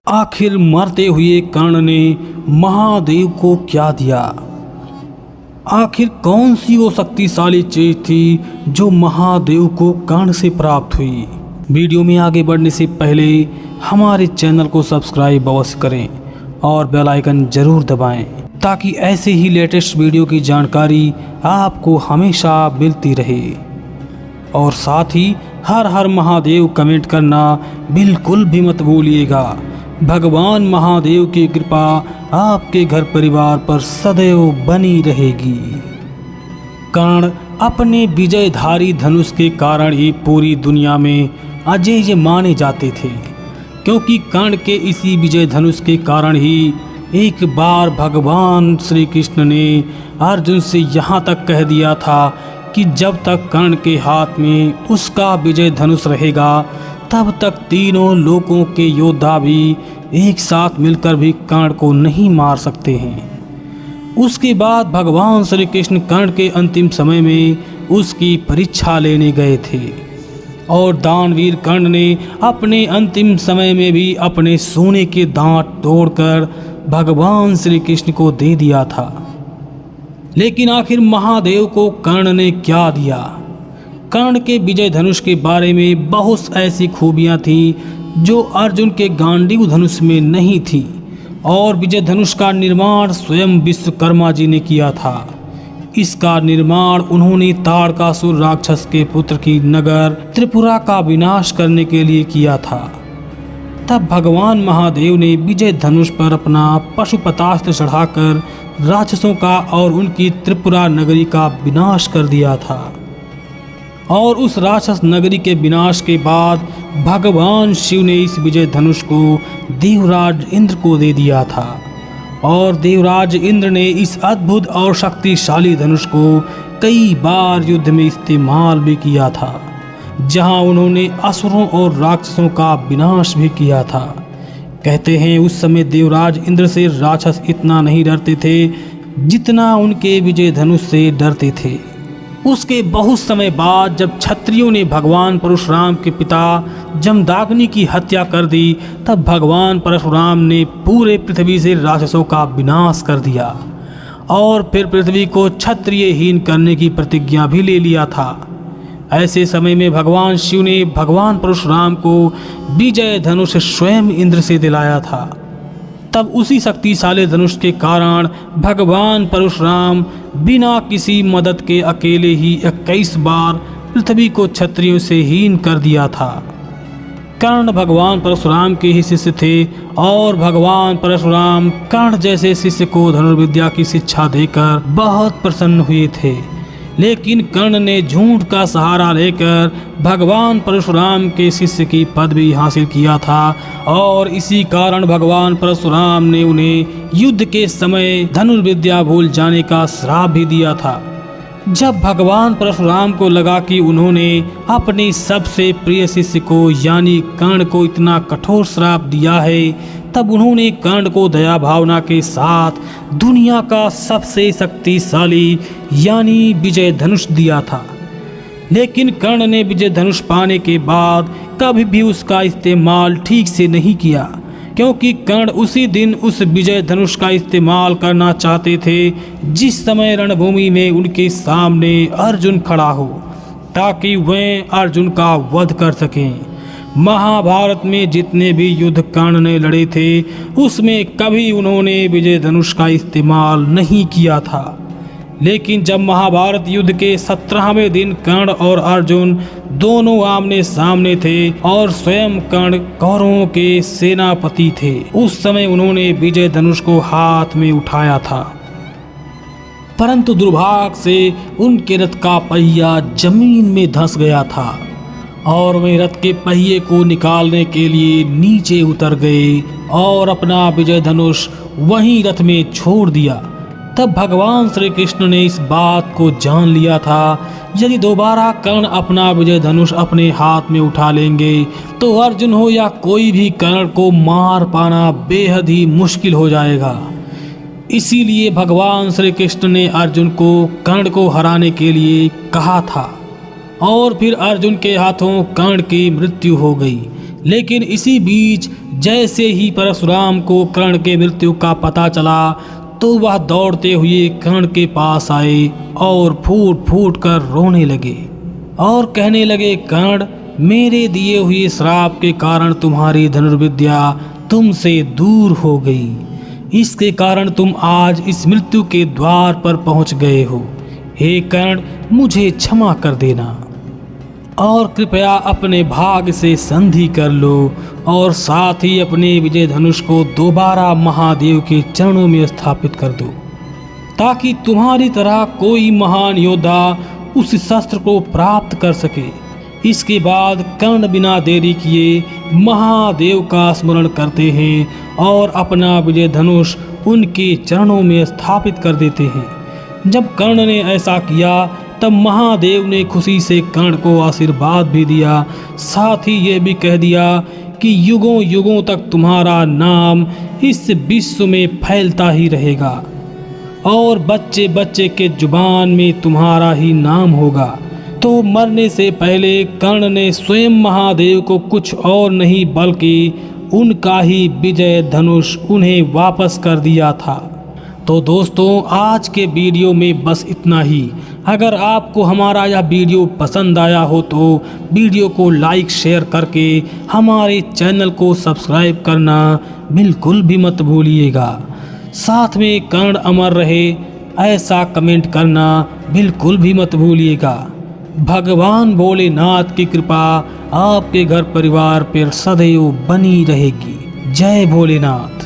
आखिर मरते हुए कर्ण ने महादेव को क्या दिया? आखिर कौन सी वो शक्तिशाली चीज थी जो महादेव को कर्ण से प्राप्त हुई? वीडियो में आगे बढ़ने से पहले हमारे चैनल को सब्सक्राइब अवश्य करें और बेल आइकन जरूर दबाएं ताकि ऐसे ही लेटेस्ट वीडियो की जानकारी आपको हमेशा मिलती रहे। और साथ ही हर हर महादेव कमेंट करना बिल्कुल भी मत भूलिएगा। भगवान महादेव की कृपा आपके घर परिवार पर सदैव बनी रहेगी। कर्ण अपने विजयधारी धनुष के कारण ही पूरी दुनिया में अजेय माने जाते थे, क्योंकि कर्ण के इसी विजय धनुष के कारण ही एक बार भगवान श्री कृष्ण ने अर्जुन से यहाँ तक कह दिया था कि जब तक कर्ण के हाथ में उसका विजय धनुष रहेगा तब तक तीनों लोकों के योद्धा भी एक साथ मिलकर भी कर्ण को नहीं मार सकते हैं। उसके बाद भगवान श्री कृष्ण कर्ण के अंतिम समय में उसकी परीक्षा लेने गए थे और दानवीर कर्ण ने अपने अंतिम समय में भी अपने सोने के दांत तोड़कर भगवान श्री कृष्ण को दे दिया था। लेकिन आखिर महादेव को कर्ण ने क्या दिया? कर्ण के विजय धनुष के बारे में बहुत ऐसी खूबियां थी जो अर्जुन के गांडीव धनुष में नहीं थी, और विजय धनुष का निर्माण स्वयं विश्वकर्मा जी ने किया था। इसका निर्माण उन्होंने ताड़कासुर राक्षस के पुत्र की नगर त्रिपुरा का विनाश करने के लिए किया था। तब भगवान महादेव ने विजय धनुष पर अपना पशुपतास्त्र चढ़ाकर राक्षसों का और उनकी त्रिपुरा नगरी का विनाश कर दिया था। और उस राक्षस नगरी के विनाश के बाद भगवान शिव ने इस विजय धनुष को देवराज इंद्र को दे दिया था, और देवराज इंद्र ने इस अद्भुत और शक्तिशाली धनुष को कई बार युद्ध में इस्तेमाल भी किया था, जहां उन्होंने असुरों और राक्षसों का विनाश भी किया था। कहते हैं उस समय देवराज इंद्र से राक्षस इतना नहीं डरते थे जितना उनके विजय धनुष से डरते थे। उसके बहुत समय बाद जब क्षत्रियों ने भगवान परशुराम के पिता जमदाग्नि की हत्या कर दी, तब भगवान परशुराम ने पूरे पृथ्वी से राक्षसों का विनाश कर दिया और फिर पृथ्वी को क्षत्रियहीन करने की प्रतिज्ञा भी ले लिया था। ऐसे समय में भगवान शिव ने भगवान परशुराम को विजय धनुष स्वयं इंद्र से दिलाया था। तब उसी शक्तिशाली धनुष के कारण भगवान परशुराम बिना किसी मदद के अकेले ही 21 बार पृथ्वी को क्षत्रियों से हीन कर दिया था। कर्ण भगवान परशुराम के ही शिष्य थे और भगवान परशुराम कर्ण जैसे शिष्य को धनुर्विद्या की शिक्षा देकर बहुत प्रसन्न हुए थे। लेकिन कर्ण ने झूठ का सहारा लेकर भगवान परशुराम के शिष्य की पदवी हासिल किया था, और इसी कारण भगवान परशुराम ने उन्हें युद्ध के समय धनुर्विद्या भूल जाने का श्राप भी दिया था। जब भगवान परशुराम को लगा कि उन्होंने अपने सबसे प्रिय शिष्य को यानी कर्ण को इतना कठोर श्राप दिया है, तब उन्होंने कर्ण को दया भावना के साथ दुनिया का सबसे शक्तिशाली यानी विजय धनुष दिया था। लेकिन कर्ण ने विजय धनुष पाने के बाद कभी भी उसका इस्तेमाल ठीक से नहीं किया, क्योंकि कर्ण उसी दिन उस विजय धनुष का इस्तेमाल करना चाहते थे जिस समय रणभूमि में उनके सामने अर्जुन खड़ा हो, ताकि वे अर्जुन का वध कर सकें। महाभारत में जितने भी युद्ध कर्ण ने लड़े थे उसमें कभी उन्होंने विजय धनुष का इस्तेमाल नहीं किया था। लेकिन जब महाभारत युद्ध के 17वें दिन कर्ण और अर्जुन दोनों आमने सामने थे और स्वयं कर्ण कौरवों के सेनापति थे, उस समय उन्होंने विजय धनुष को हाथ में उठाया था। परंतु दुर्भाग्य से उनके रथ का पहिया जमीन में धंस गया था और वे रथ के पहिए को निकालने के लिए नीचे उतर गए और अपना विजय धनुष वहीं रथ में छोड़ दिया। तब भगवान श्री कृष्ण ने इस बात को जान लिया था यदि दोबारा कर्ण अपना विजय धनुष अपने हाथ में उठा लेंगे तो अर्जुन हो या कोई भी कर्ण को मार पाना बेहद ही मुश्किल हो जाएगा। इसीलिए भगवान श्री कृष्ण ने अर्जुन को कर्ण को हराने के लिए कहा था, और फिर अर्जुन के हाथों कर्ण की मृत्यु हो गई। लेकिन इसी बीच जैसे ही परशुराम को कर्ण के मृत्यु का पता चला तो वह दौड़ते हुए कर्ण के पास आए और फूट फूट कर रोने लगे और कहने लगे, कर्ण, मेरे दिए हुए श्राप के कारण तुम्हारी धनुर्विद्या तुमसे दूर हो गई। इसके कारण तुम आज इस मृत्यु के द्वार पर पहुंच गए हो। हे कर्ण, मुझे क्षमा कर देना और कृपया अपने भाग से संधि कर लो और साथ ही अपने विजय धनुष को दोबारा महादेव के चरणों में स्थापित कर दो, ताकि तुम्हारी तरह कोई महान योद्धा उस शस्त्र को प्राप्त कर सके। इसके बाद कर्ण बिना देरी किए महादेव का स्मरण करते हैं और अपना विजय धनुष उनके चरणों में स्थापित कर देते हैं। जब कर्ण ने ऐसा किया तब महादेव ने खुशी से कर्ण को आशीर्वाद भी दिया, साथ ही ये भी कह दिया कि युगों युगों तक तुम्हारा नाम इस विश्व में फैलता ही रहेगा और बच्चे बच्चे के जुबान में तुम्हारा ही नाम होगा। तो मरने से पहले कर्ण ने स्वयं महादेव को कुछ और नहीं बल्कि उनका ही विजय धनुष उन्हें वापस कर दिया था। तो दोस्तों, आज के वीडियो में बस इतना ही। अगर आपको हमारा यह वीडियो पसंद आया हो तो वीडियो को लाइक शेयर करके हमारे चैनल को सब्सक्राइब करना बिल्कुल भी मत भूलिएगा। साथ में कर्ण अमर रहे ऐसा कमेंट करना बिल्कुल भी मत भूलिएगा। भगवान भोलेनाथ की कृपा आपके घर परिवार पर सदैव बनी रहेगी। जय भोलेनाथ।